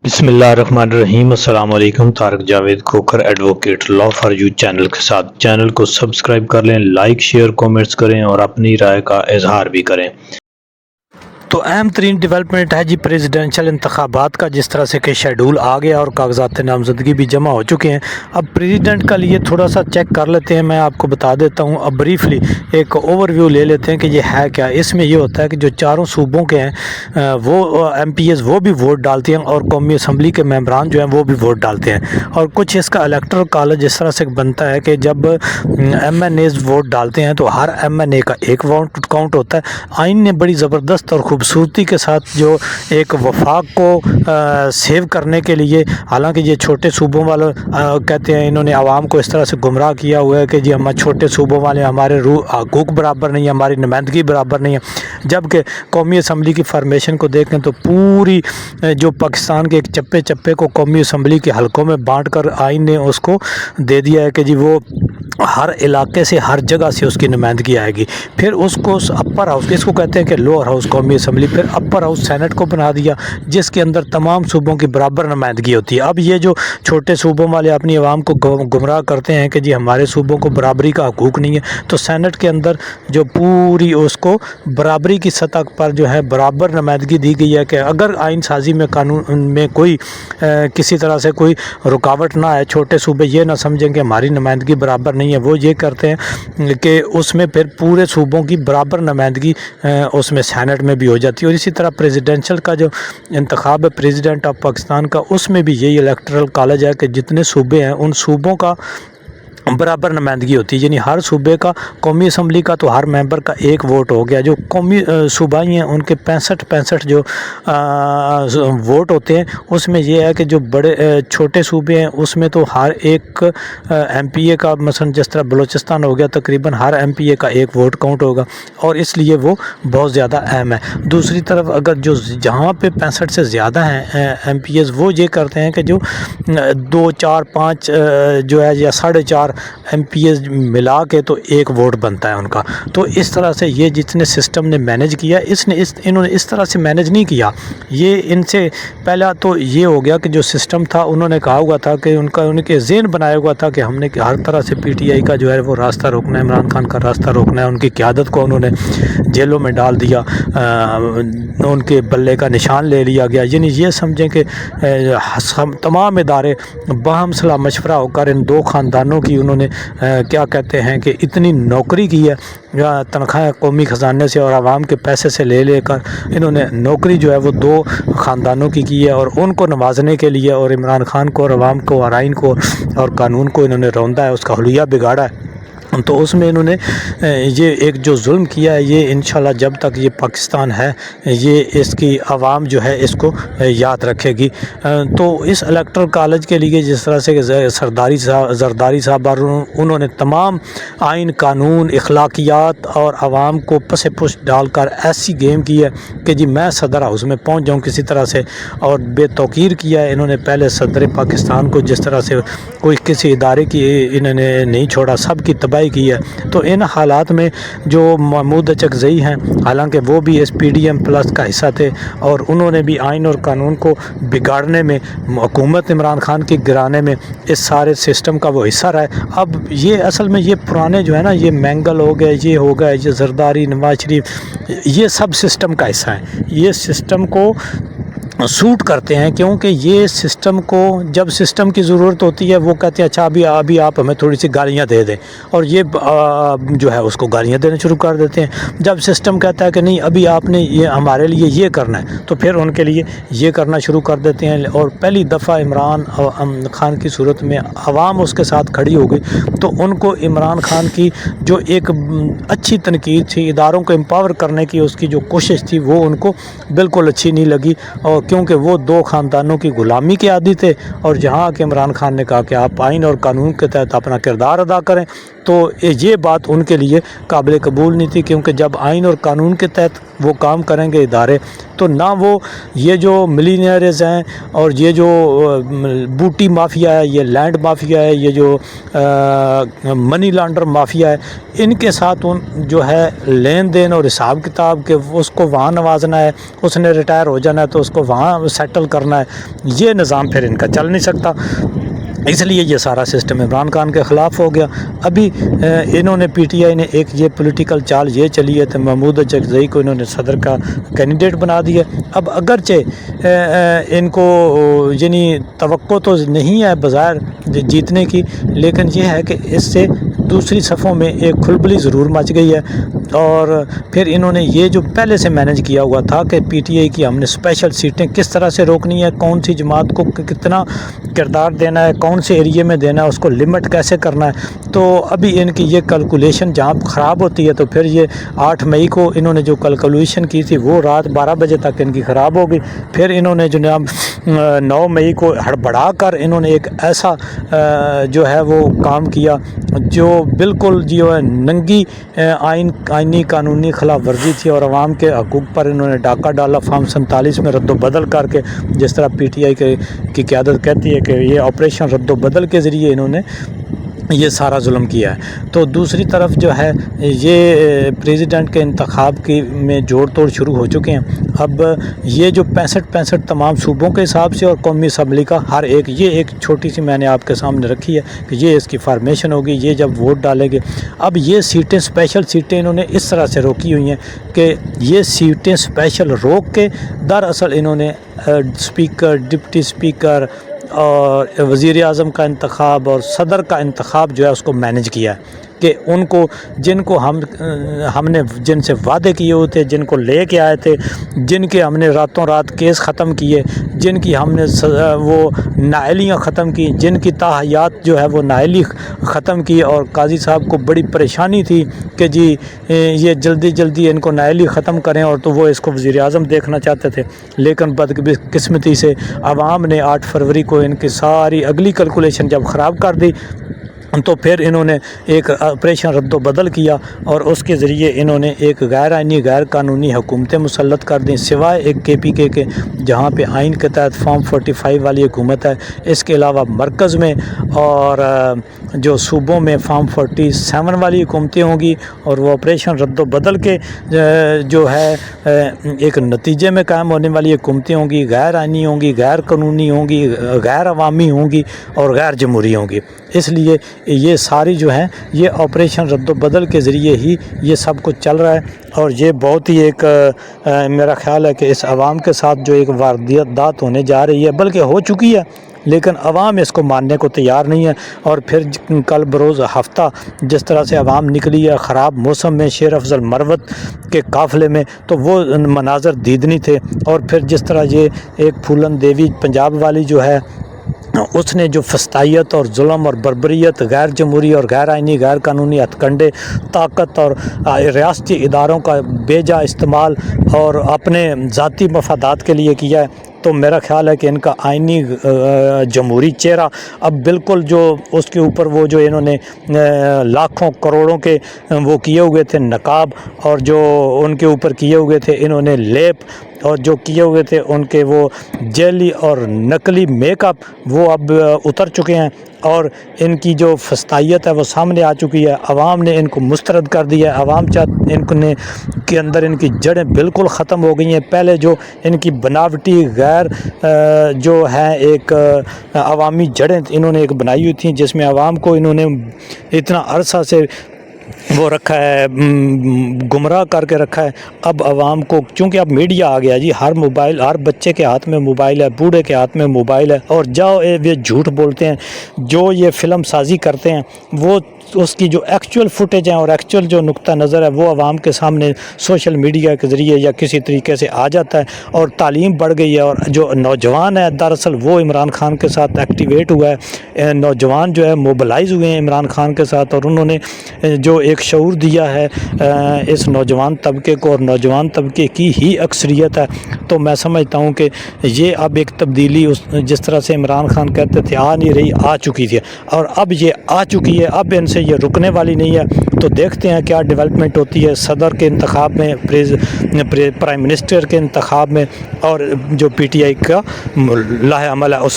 بسم اللہ الرحمن الرحیم۔ السلام علیکم۔ Tariq Javed Khokhar advocate law for you channel کے ساتھ چینل کو سبسکرائب کر لیں، لائک شیئر کومنٹس کریں اور اپنی رائے کا اظہار بھی کریں۔ تو اہم ترین ڈیولپمنٹ ہے جی پریزیڈنشل انتخابات کا، جس طرح سے کہ شیڈول آ گیا اور کاغذات نامزدگی بھی جمع ہو چکے ہیں۔ اب پریزیڈنٹ کا لیے تھوڑا سا چیک کر لیتے ہیں، میں آپ کو بتا دیتا ہوں، اب بریفلی ایک اوور ویو لے لیتے ہیں کہ یہ ہے کیا۔ اس میں یہ ہوتا ہے کہ جو چاروں صوبوں کے ہیں وہ ایم پی ایز وہ بھی ووٹ ڈالتے ہیں اور قومی اسمبلی کے ممبران جو ہیں وہ بھی ووٹ ڈالتے ہیں، اور کچھ اس کا الیکٹرل کالج اس طرح سے بنتا ہے کہ جب ایم این ایز ووٹ ڈالتے ہیں تو ہر ایم این اے کا ایک ووٹ کاؤنٹ ہوتا ہے۔ آئین نے بڑی زبردست اور خوبصورتی کے ساتھ جو ایک وفاق کو سیو کرنے کے لیے، حالانکہ یہ چھوٹے صوبوں والے کہتے ہیں، انہوں نے عوام کو اس طرح سے گمراہ کیا ہوا ہے کہ جی ہم چھوٹے صوبوں والے، ہمارے حقوق برابر نہیں ہے، ہماری نمائندگی برابر نہیں ہے، جبکہ قومی اسمبلی کی فارمیشن کو دیکھیں تو پوری جو پاکستان کے ایک چپے چپے کو قومی اسمبلی کے حلقوں میں بانٹ کر آئین نے اس کو دے دیا ہے کہ جی وہ ہر علاقے سے، ہر جگہ سے اس کی نمائندگی آئے گی۔ پھر اس کو اپر ہاؤس، اس کو کہتے ہیں کہ لوور ہاؤس قومی اسمبلی، پھر اپر ہاؤس سینٹ کو بنا دیا، جس کے اندر تمام صوبوں کی برابر نمائندگی ہوتی ہے۔ اب یہ جو چھوٹے صوبوں والے اپنی عوام کو گمراہ کرتے ہیں کہ جی ہمارے صوبوں کو برابری کا حقوق نہیں ہے، تو سینٹ کے اندر جو پوری اس کو برابری کی سطح پر جو ہے برابر نمائندگی دی گئی ہے کہ اگر آئین سازی میں، قانون میں کوئی کسی طرح سے کوئی رکاوٹ نہ آئے، چھوٹے صوبے یہ نہ سمجھیں کہ ہماری نمائندگی برابر نہیں ہے، وہ یہ کرتے ہیں کہ اس میں پھر پورے صوبوں کی برابر نمائندگی اس میں سینٹ میں بھی ہو جاتی ہے۔ اور اسی طرح پریزیڈنشل کا جو انتخاب ہے پریزیڈنٹ آف پاکستان کا، اس میں بھی یہی الیکٹرل کالج ہے کہ جتنے صوبے ہیں ان صوبوں کا برابر نمائندگی ہوتی ہے، یعنی ہر صوبے کا، قومی اسمبلی کا تو ہر ممبر کا ایک ووٹ ہو گیا۔ جو قومی صوبائی ہیں ان کے 65 جو ووٹ ہوتے ہیں، اس میں یہ ہے کہ جو بڑے چھوٹے صوبے ہیں اس میں تو ہر ایک ایم پی اے کا، مثلا جس طرح بلوچستان ہو گیا، تقریباً ہر ایم پی اے کا ایک ووٹ کاؤنٹ ہوگا، اور اس لیے وہ بہت زیادہ اہم ہے۔ دوسری طرف اگر جو جہاں پہ 65 سے زیادہ ہیں ایم پی ایز، وہ یہ کرتے ہیں کہ جو 2 4 5 جو ہے یا 4.5 ایم پی ایز ملا کے تو ایک ووٹ بنتا ہے ان کا۔ تو اس طرح سے یہ جتنے سسٹم نے مینیج کیا، انہوں نے اس طرح سے مینیج نہیں کیا۔ یہ ان سے پہلا تو یہ ہو گیا کہ جو سسٹم تھا، انہوں نے کہا ہوا تھا کہ ان کے ذہن بنایا ہوا تھا کہ ہم نے ہر طرح سے پی ٹی آئی کا جو ہے وہ راستہ روکنا ہے، عمران خان کا راستہ روکنا ہے، ان کی قیادت کو انہوں نے جیلوں میں ڈال دیا، ان کے بلے کا نشان لے لیا گیا۔ یعنی یہ سمجھیں کہ تمام ادارے باہم صلاح مشورہ ہو کر ان دو خاندانوں کی انہوں نے کیا کہتے ہیں کہ اتنی نوکری کی ہے، تنخواہ قومی خزانے سے اور عوام کے پیسے سے لے لے کر انہوں نے نوکری جو ہے وہ دو خاندانوں کی ہے، اور ان کو نوازنے کے لیے اور عمران خان کو اور عوام کو اور آئین کو اور قانون کو انہوں نے روندا ہے، اس کا حلیہ بگاڑا ہے۔ تو اس میں انہوں نے یہ ایک جو ظلم کیا ہے، یہ انشاءاللہ جب تک یہ پاکستان ہے، یہ اس کی عوام جو ہے اس کو یاد رکھے گی۔ تو اس الیکٹرل کالج کے لیے جس طرح سے زرداری صاحب اور انہوں نے تمام آئین، قانون، اخلاقیات اور عوام کو پس پش ڈال کر ایسی گیم کی ہے کہ جی میں صدر ہاؤس میں پہنچ جاؤں کسی طرح سے، اور بے توقیر کیا ہے انہوں نے پہلے صدر پاکستان کو، جس طرح سے کوئی کسی ادارے کی انہوں نے نہیں چھوڑا، سب کی تباہی کی ہے۔ تو ان حالات میں جو محمود اچکزئی ہیں، حالانکہ وہ بھی اس پی ڈی ایم پلس کا حصہ تھے، اور انہوں نے بھی آئین اور قانون کو بگاڑنے میں، حکومت عمران خان کی گرانے میں اس سارے سسٹم کا وہ حصہ رہا ہے۔ اب یہ اصل میں یہ پرانے جو ہے نا، یہ مینگل ہو گئے، یہ ہو گئے، یہ زرداری، نواز شریف، یہ سب سسٹم کا حصہ ہیں، یہ سسٹم کو سوٹ کرتے ہیں، کیونکہ یہ سسٹم کو جب سسٹم کی ضرورت ہوتی ہے وہ کہتے ہیں اچھا ابھی آپ ہمیں تھوڑی سی گالیاں دے دیں، اور یہ جو ہے اس کو گالیاں دینا شروع کر دیتے ہیں۔ جب سسٹم کہتا ہے کہ نہیں ابھی آپ نے یہ ہمارے لیے یہ کرنا ہے، تو پھر ان کے لیے یہ کرنا شروع کر دیتے ہیں۔ اور پہلی دفعہ عمران خان کی صورت میں عوام اس کے ساتھ کھڑی ہو گئی، تو ان کو عمران خان کی جو ایک اچھی تنقید تھی، اداروں کو امپاور کرنے کی اس کی جو کوشش تھی، وہ ان کو بالکل اچھی نہیں لگی، اور کیونکہ وہ دو خاندانوں کی غلامی کے عادی تھے، اور جہاں کہ عمران خان نے کہا کہ آپ آئین اور قانون کے تحت اپنا کردار ادا کریں، تو یہ بات ان کے لیے قابل قبول نہیں تھی، کیونکہ جب آئین اور قانون کے تحت وہ کام کریں گے ادارے، تو نہ وہ یہ جو ملینئرز ہیں اور یہ جو بوٹی مافیا ہے، یہ لینڈ مافیا ہے، یہ جو منی لانڈر مافیا ہے، ان کے ساتھ جو ہے لین دین اور حساب کتاب کے اس کو وہاں نوازنا ہے، اس نے ریٹائر ہو جانا ہے تو اس کو وہاں سیٹل کرنا ہے، یہ نظام پھر ان کا چل نہیں سکتا، اس لیے یہ سارا سسٹم عمران خان کے خلاف ہو گیا۔ ابھی انہوں نے پی ٹی آئی نے ایک یہ پولیٹیکل چال یہ چلی ہے تو محمود اچکزئی کو انہوں نے صدر کا کینڈیڈیٹ بنا دیا۔ اب اگرچہ ان کو یعنی توقع تو نہیں ہے بظاہر جیتنے کی، لیکن یہ ہے کہ اس سے دوسری صفوں میں ایک کھلبلی ضرور مچ گئی ہے۔ اور پھر انہوں نے یہ جو پہلے سے مینیج کیا ہوا تھا کہ پی ٹی آئی کی ہم نے اسپیشل سیٹیں کس طرح سے روکنی ہے، کون سی جماعت کو کتنا کردار دینا ہے، کون سے ایریے میں دینا ہے، اس کو لمٹ کیسے کرنا ہے، تو ابھی ان کی یہ کیلکولیشن جہاں خراب ہوتی ہے تو پھر یہ 8 مئی کو انہوں نے جو کیلکولیشن کی تھی وہ رات 12 بجے تک ان کی خراب ہو گئی۔ پھر انہوں نے جناب 9 مئی کو ہڑبڑا کر انہوں نے ایک ایسا جو ہے وہ کام کیا جو بالکل جو ہے ننگی آئینی قانونی خلاف ورزی تھی، اور عوام کے حقوق پر انہوں نے ڈاکہ ڈالا فارم 47 میں رد و بدل کر کے، جس طرح پی ٹی آئی کی قیادت کہتی ہے کہ یہ آپریشن رد و بدل کے ذریعے انہوں نے یہ سارا ظلم کیا ہے۔ تو دوسری طرف جو ہے یہ پریزیڈنٹ کے انتخاب میں جوڑ توڑ شروع ہو چکے ہیں۔ اب یہ جو 65 تمام صوبوں کے حساب سے اور قومی اسمبلی کا ہر ایک، یہ ایک چھوٹی سی میں نے آپ کے سامنے رکھی ہے کہ یہ اس کی فارمیشن ہوگی، یہ جب ووٹ ڈالیں گے۔ اب یہ سیٹیں اسپیشل سیٹیں انہوں نے اس طرح سے روکی ہوئی ہیں کہ یہ سیٹیں اسپیشل روک کے دراصل انہوں نے اسپیکر، ڈپٹی اسپیکر اور وزیر اعظم کا انتخاب اور صدر کا انتخاب جو ہے اس کو مینیج کیا ہے کہ ان کو جن کو ہم نے جن سے وعدے کیے ہوئے تھے، جن کو لے کے آئے تھے، جن کے ہم نے راتوں رات کیس ختم کیے، جن کی ہم نے وہ نااہلیاں ختم کی، جن کی تاحیات جو ہے وہ نااہلی ختم کی، اور قاضی صاحب کو بڑی پریشانی تھی کہ جی یہ جلدی جلدی ان کو نااہلی ختم کریں، اور تو وہ اس کو وزیر اعظم دیکھنا چاہتے تھے، لیکن بدقسمتی سے عوام نے 8 فروری کو ان کی ساری اگلی کیلکولیشن جب خراب کر دی تو پھر انہوں نے ایک آپریشن رد و بدل کیا، اور اس کے ذریعے انہوں نے ایک غیر آئینی غیر قانونی حکومتیں مسلط کر دیں، سوائے ایک کے پی کے جہاں پہ آئین کے تحت فارم 45 والی حکومت ہے۔ اس کے علاوہ مرکز میں اور جو صوبوں میں فارم 47 والی حکومتیں ہوں گی، اور وہ آپریشن رد و بدل کے جو ہے ایک نتیجے میں قائم ہونے والی حکومتیں ہوں گی، غیر آئینی ہوں گی، غیر قانونی ہوں گی، غیر عوامی ہوں گی اور غیر جمہوری ہوں گی۔ اس لیے یہ ساری جو ہیں یہ آپریشن رد و بدل کے ذریعے ہی یہ سب کچھ چل رہا ہے، اور یہ بہت ہی ایک میرا خیال ہے کہ اس عوام کے ساتھ جو ایک واردات ہونے جا رہی ہے، بلکہ ہو چکی ہے، لیکن عوام اس کو ماننے کو تیار نہیں ہے۔ اور پھر کل بروز ہفتہ جس طرح سے عوام نکلی ہے خراب موسم میں شیر افضل مروت کے قافلے میں، تو وہ مناظر دیدنی تھے، اور پھر جس طرح یہ ایک پھولن دیوی پنجاب والی جو ہے اس نے جو فسطائیت اور ظلم اور بربریت، غیر جمہوری اور غیر آئینی غیر قانونی ہتھ کنڈے، طاقت اور ریاستی اداروں کا بے جا استعمال اور اپنے ذاتی مفادات کے لیے کیا ہے، تو میرا خیال ہے کہ ان کا آئینی جمہوری چہرہ اب بالکل جو اس کے اوپر وہ جو انہوں نے لاکھوں کروڑوں کے وہ کیے ہوئے تھے نقاب، اور جو ان کے اوپر کیے ہوئے تھے انہوں نے لیپ، اور جو کیے ہوئے تھے ان کے وہ جیلی اور نقلی میک اپ، وہ اب اتر چکے ہیں، اور ان کی جو فسطائیت ہے وہ سامنے آ چکی ہے۔ عوام نے ان کو مسترد کر دیا ہے، عوام کے اندر ان کی جڑیں بالکل ختم ہو گئی ہیں۔ پہلے جو ان کی بناوٹی غیر جو ہے ایک عوامی جڑیں انہوں نے ایک بنائی ہوئی تھیں، جس میں عوام کو انہوں نے اتنا عرصہ سے وہ رکھا ہے، گمراہ کر کے رکھا ہے۔ اب عوام کو چونکہ اب میڈیا آ گیا جی، ہر بچے کے ہاتھ میں موبائل ہے، بوڑھے کے ہاتھ میں موبائل ہے، اور یہ جھوٹ بولتے ہیں، جو یہ فلم سازی کرتے ہیں وہ اس کی جو ایکچول فوٹیج ہیں اور ایکچول جو نقطہ نظر ہے وہ عوام کے سامنے سوشل میڈیا کے ذریعے یا کسی طریقے سے آ جاتا ہے، اور تعلیم بڑھ گئی ہے، اور جو نوجوان ہے دراصل وہ عمران خان کے ساتھ ایکٹیویٹ ہوا ہے، نوجوان جو ہے موبلائز ہوئے ہیں عمران خان کے ساتھ، اور انہوں نے جو ایک شعور دیا ہے اس نوجوان طبقے کو، اور نوجوان طبقے کی ہی اکثریت ہے۔ تو میں سمجھتا ہوں کہ یہ اب ایک تبدیلی جس طرح سے عمران خان کہتے تھے آ نہیں رہی، آ چکی تھی، اور اب یہ آ چکی ہے، اب ان سے یہ رکنے والی نہیں ہے۔ تو دیکھتے ہیں کیا ڈیولپمنٹ ہوتی ہے صدر کے انتخاب میں، پرائم منسٹر کے انتخاب میں، اور جو پی ٹی آئی کا لاہ عمل ہے اس